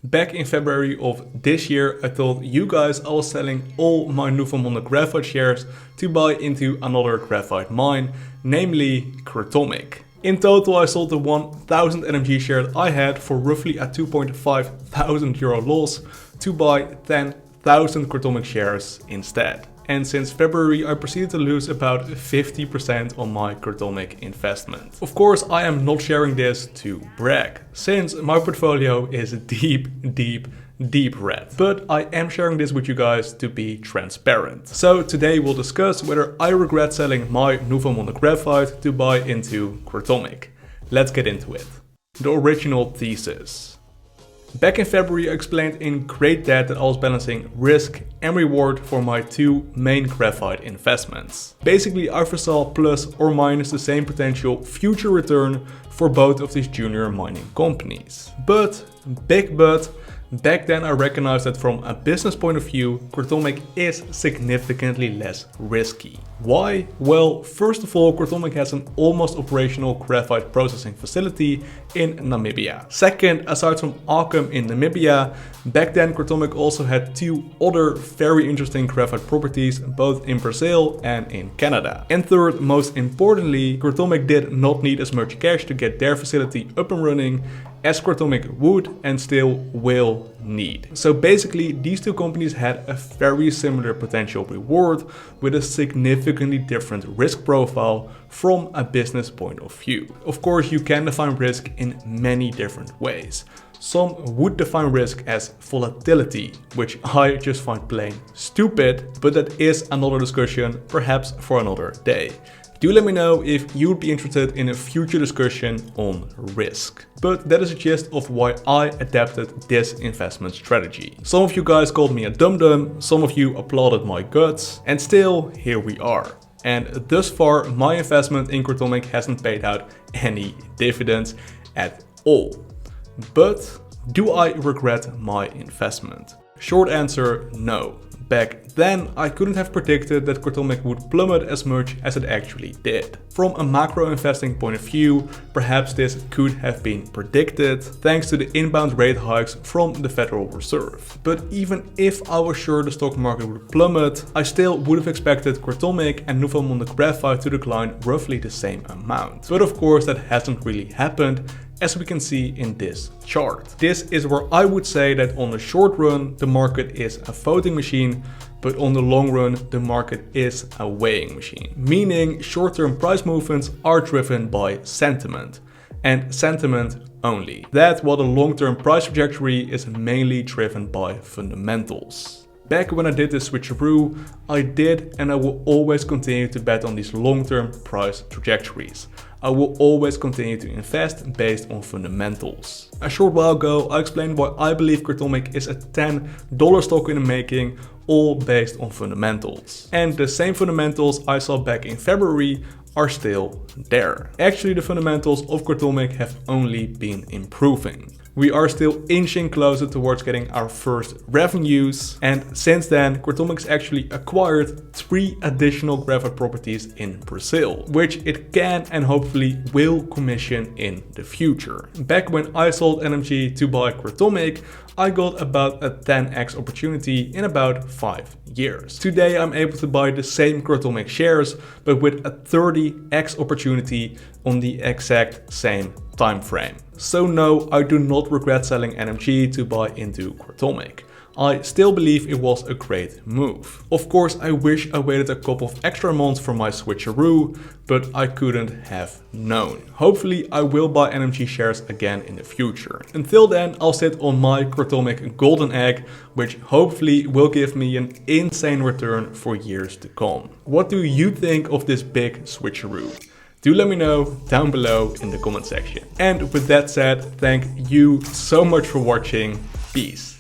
Back in February of this year, I told you guys I was selling all my Newfoundland Graphite shares to buy into another graphite mine, namely Gratomic. In total, I sold the 1000 NMG share that I had for roughly a 2.5 thousand euro loss to buy 10,000 Gratomic shares instead. And since February, I proceeded to lose about 50% on my Gratomic investment. Of course, I am not sharing this to brag, since my portfolio is deep red. But I am sharing this with you guys to be transparent. So today we'll discuss whether I regret selling my Newfoundland Graphite to buy into Gratomic. Let's get into it. The original thesis. Back in February, I explained in great depth that I was balancing risk and reward for my two main graphite investments. Basically, I foresaw plus or minus the same potential future return for both of these junior mining companies. But, back then I recognized that from a business point of view, Gratomic is significantly less risky. Why? Well, first of all, Gratomic has an almost operational graphite processing facility in Namibia. Second, aside from Akem in Namibia, back then Gratomic also had two other very interesting graphite properties, both in Brazil and in Canada. And third, most importantly, Gratomic did not need as much cash to get their facility up and running as Gratomic would and still will need. So basically, these two companies had a very similar potential reward with a significantly different risk profile from a business point of view. Of course, you can define risk in many different ways. Some would define risk as volatility, which I just find plain stupid, but that is another discussion, perhaps for another day. Do let me know if you'd be interested in a future discussion on risk. But that is a gist of why I adapted this investment strategy. Some of you guys called me a dum-dum, some of you applauded my guts, and still here we are. And thus far, my investment in Gratomic hasn't paid out any dividends at all. But do I regret my investment? Short answer, no. Back then, I couldn't have predicted that Gratomic would plummet as much as it actually did. From a macro investing point of view, perhaps this could have been predicted thanks to the inbound rate hikes from the Federal Reserve. But even if I was sure the stock market would plummet, I still would have expected Gratomic and Newfoundland Graphite to decline roughly the same amount. But of course, that hasn't really happened, as we can see in this chart. This is where I would say that on the short run, the market is a voting machine, but on the long run, the market is a weighing machine. Meaning short-term price movements are driven by sentiment, and sentiment only. That while the long-term price trajectory is mainly driven by fundamentals. Back when I did this switcheroo, I did and I will always continue to bet on these long-term price trajectories. I will always continue to invest based on fundamentals. A short while ago, I explained why I believe Gratomic is a $10 stock in the making, all based on fundamentals. And the same fundamentals I saw back in February are still there. Actually, the fundamentals of Gratomic have only been improving. We are still inching closer towards getting our first revenues, and since then Gratomic's actually acquired 3 additional graphite properties in Brazil, which it can and hopefully will commission in the future. Back when I sold NMG to buy Gratomic, I got about a 10x opportunity in about 5 years. Today I'm able to buy the same Gratomic shares, but with a 30x opportunity on the exact same time frame. So no, I do not regret selling NMG to buy into Gratomic. I still believe it was a great move. Of course, I wish I waited a couple of extra months for my switcheroo, but I couldn't have known. Hopefully, I will buy NMG shares again in the future. Until then, I'll sit on my Gratomic golden egg, which hopefully will give me an insane return for years to come. What do you think of this big switcheroo? Do let me know down below in the comment section. And with that said, thank you so much for watching. Peace.